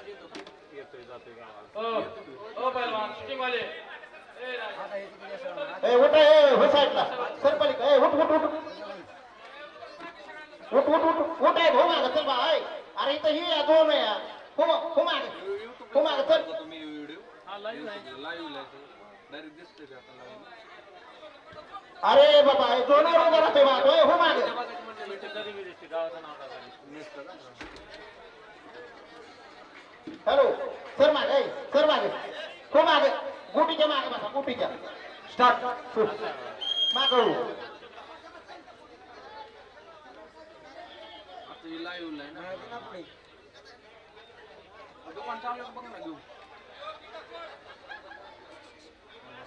येतोय जातोय गावाला. ओ पहिलवान शूटिंग वाले ए उठ ए हो साईडला सरपली ए उठ उठ उठ उठ उठ उठ उठ आहे भाऊ माग चल बा आहे. अरे इथं ही दोन आहे यार. हो माग हो माग चल. तुम्ही व्हिडिओ हा लाईव्ह आहे. लाईव्ह डायरेक्ट दिसतोय का आता लाईव्ह. अरे बाबा हे दोनावर उभा राहतोय बा तो हो माग. कधी मी दिसते गावाचं नाव टाकायला. हॅलो सर माग ए सर माग हो माग गुटीच्या माग बसा गुटीच्या स्टार्ट माग हो. आता ही लाईव्ह आहे ना. दुकान चालू बघ ना घेऊ.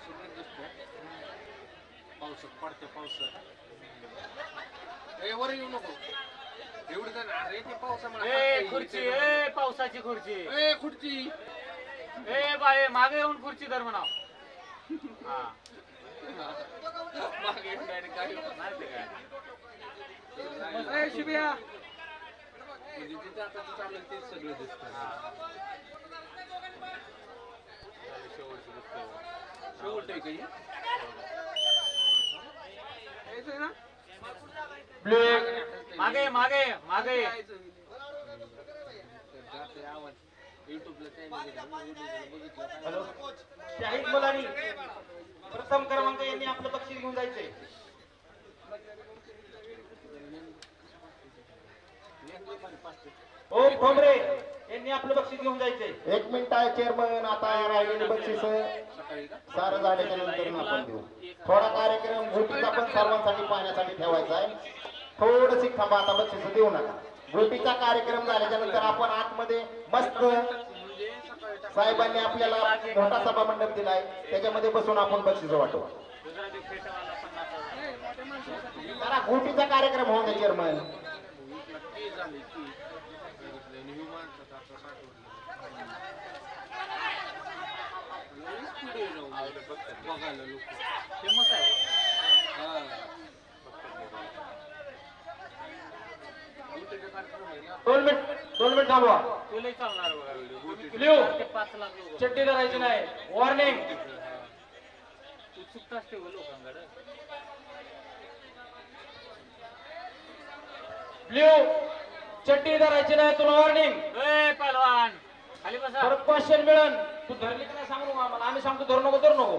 सगळं दिसतंय. पावसात पडते पावसात. ए वर येऊ नको. एवढं तर अरे ते पावसामुळे ए खुर्ची ए पावसाची खुर्ची ए खुर्ची ए बाय मागे येऊन खुर्ची धर म्हणाव. हा मागे डायरेक्ट गाडी नाही ते काय ए शिबिया म्हणजे तिथे आता जे चालू आहे तेच सगळं दिसतं. शेवट आहे काही यायचंय ना मागे मागे मागे हॅलो शाहीद मुलानी प्रथम क्रमांक यांनी आपलं बक्षीस घेऊन जायचंय. ओम ठोंबरे यांनी आपलं बक्षीस घेऊन जायचंय. 1 मिनिट आहे चेअरमन. आता राहिलेली बक्षीस सारं झाल्याच्या नंतर आपण देऊ. थोडा कार्यक्रम गोटीचा पण सर्वांसाठी पाहण्यासाठी ठेवायचा आहे. थोडंशी थांबा आता बक्षीस देऊ नका. गोटीचा कार्यक्रम झाल्याच्या नंतर आपण आतमध्ये मस्त साहेबांनी आपल्याला मोठा सभा मंडप दिलाय त्याच्यामध्ये बसून आपण बक्षीस वाटू. जरा गोटीचा कार्यक्रम होऊ दे चेअरमन. बघायला लोक फेमस आहे. दोन मिनिट थांबवा. तुला चालणार बघा व्हिडिओ. लिहू 5 लाख लोक चड्डी धरायची नाही. वॉर्निंग. उत्सुकता असते लोकांकडे. लिहू चड्डी धरायची नाही. तुला वॉर्निंग. ए पहिलवान खाली बसा. परत क्वेश्चन मिळेल. तू धरली की नाही सांगू नको आम्हाला. आम्ही सांगतो धरू नको धरू नको.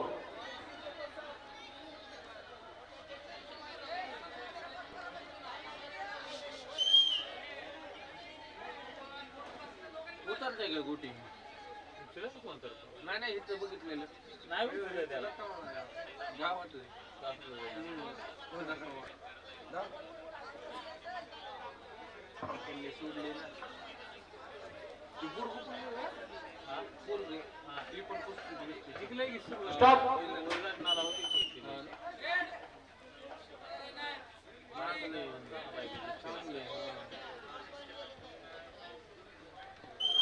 उतरते का गोटी कोण तर नाही नाही इथं बघितलेलं नाही व्हिडिओ त्याला गावात सोडले ना ती बुरगू पण ती पण पुस्तक जिंकले की सगळं स्टॉप. नाला होती.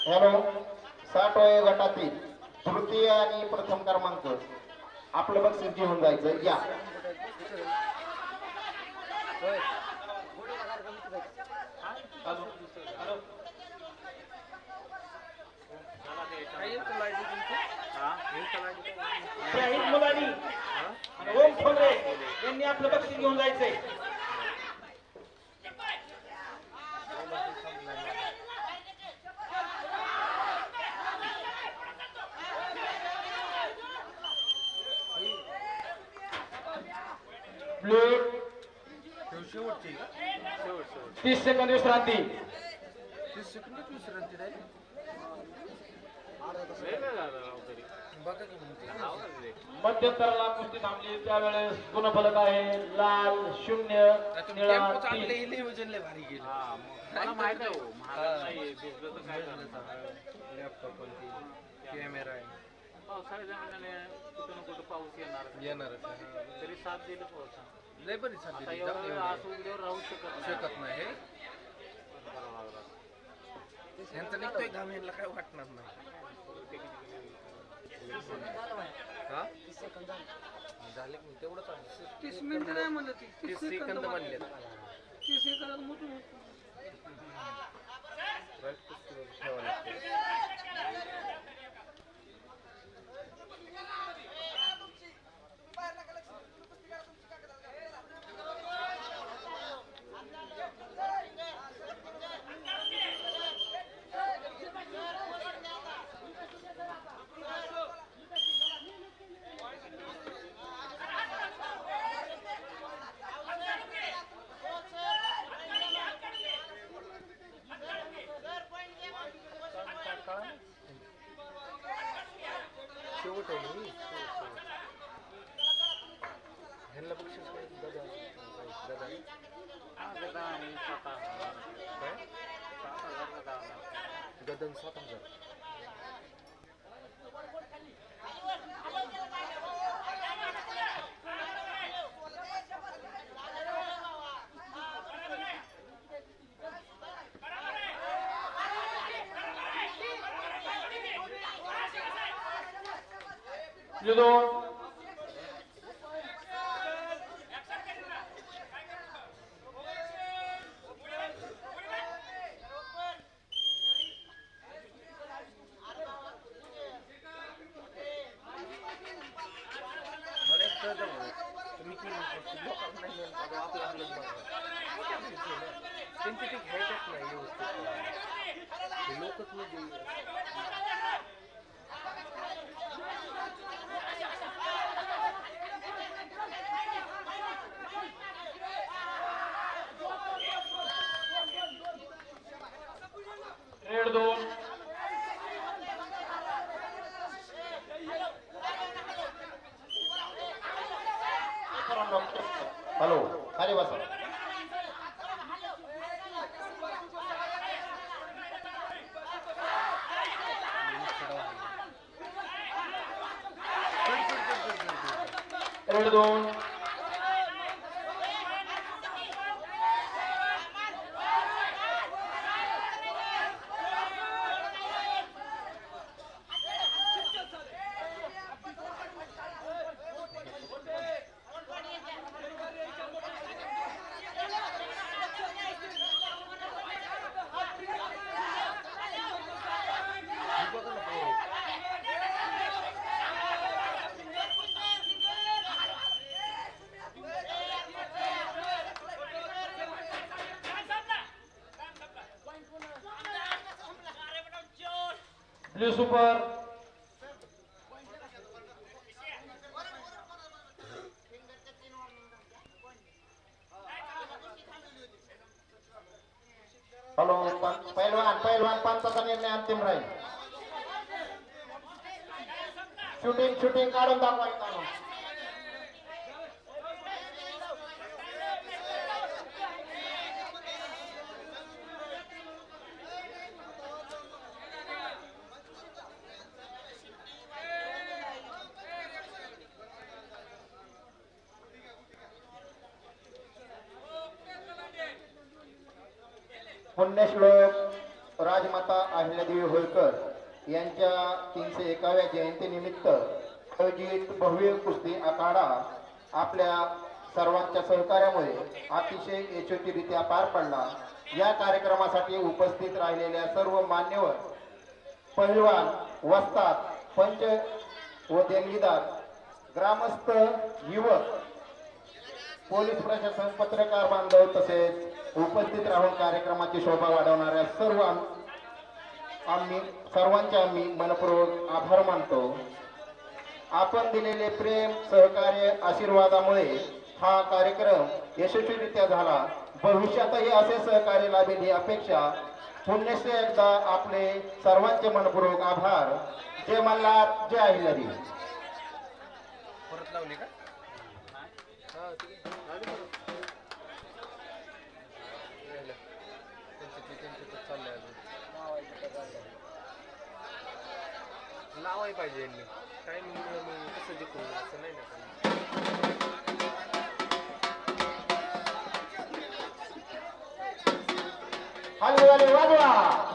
हॅलो 60 गटातील तृतीय आणि प्रथम क्रमांक आपलं बक्षीस घेऊन जायचं. या शाहीद मुलानी आणि ओम ठोंबरे यांनी आपलं बक्षीस घेऊन जायचंय. शेवटची 30 सेकंद विश्रांती. 30 सेकंद विश्रांती राहिली. बघा की म्हणते मध्यंतराला कुस्ती थांबली त्यावेळेस गुणफलक आहे लाल 0 निळा 3. वजनले भारी गेले. मला माहित आहे हो महाराज नाही भिजलं तर काय झालं. लॅपटॉप कॅमेरा आहे. पावसाळ्याच्या महिन्याने कुठं ना कुठं पाऊस येणारच तरी साथ दिलं पावसानं. लय बरी आता साथ एवढं असं उद्यावर राहू शकत नाही. यांचा निघतोय घाम यांना काय वाटणार नाही. हा झाले की तेवढंच आहे. 30 मिनिटं नाही म्हणलं. 30 सेकंद म्हणले. 30 सेकंदात मोठं ठेवावं लागतं. शेवट आहे ना ही. ह्यांना बक्षीस काय दादा दादा काय गदन 7,000. मला एक कळतं भाऊ. तुम्ही की लोकांना नाही म्हणत, आता आपलं आपलंच बघा. त्यांचे ते घ्यायचंच नाही व्यवस्थित. हे लोकच म्हणजे रेड 2. हॅलो खाली बसा. रेड 2. Blue super. हॅलो पैलवान पैलवान पंचाचा निर्णय अंतिम राहील. शूटिंग शूटिंग काढून दाखवा इथं. पुण्यश्लोक राजमाता अहिल्यादेवी होळकर यांच्या 301व्या जयंतीनिमित्त आयोजित भव्य कुस्ती आखाडा आपल्या सर्वांच्या सहकार्यामुळे अतिशय यशस्वीरित्या पार पडला. या कार्यक्रमासाठी उपस्थित राहिलेल्या सर्व मान्यवर, पहिलवान, वस्ताद, पंच व देणगीदार, ग्रामस्थ, युवक, पोलीस प्रशासन, पत्रकार बांधव तसेच उपस्थित राहून कार्यक्रमाची शोभा वाढवणाऱ्या सर्वांचे आम्ही मनपूर्वक आभार मानतो. आपण दिलेले प्रेम, सहकार्य, आशीर्वादामुळे हा कार्यक्रम यशस्वीरित्या झाला. भविष्यातही असे सहकार्य लाभेल ही अपेक्षा. पुण्यश्री एकदा आपले सर्वांचे मनपूर्वक आभार. जय मल्हार, जय अहिल्यादेवी. परत लावली का? हा ठीक आहे. लावली परत. त्यांचं चाललंय अजून. लावाय पाहिजे यांनी. टायमिंग कसं जिंकू असं नाही ना. हलगर्जी वाजवा.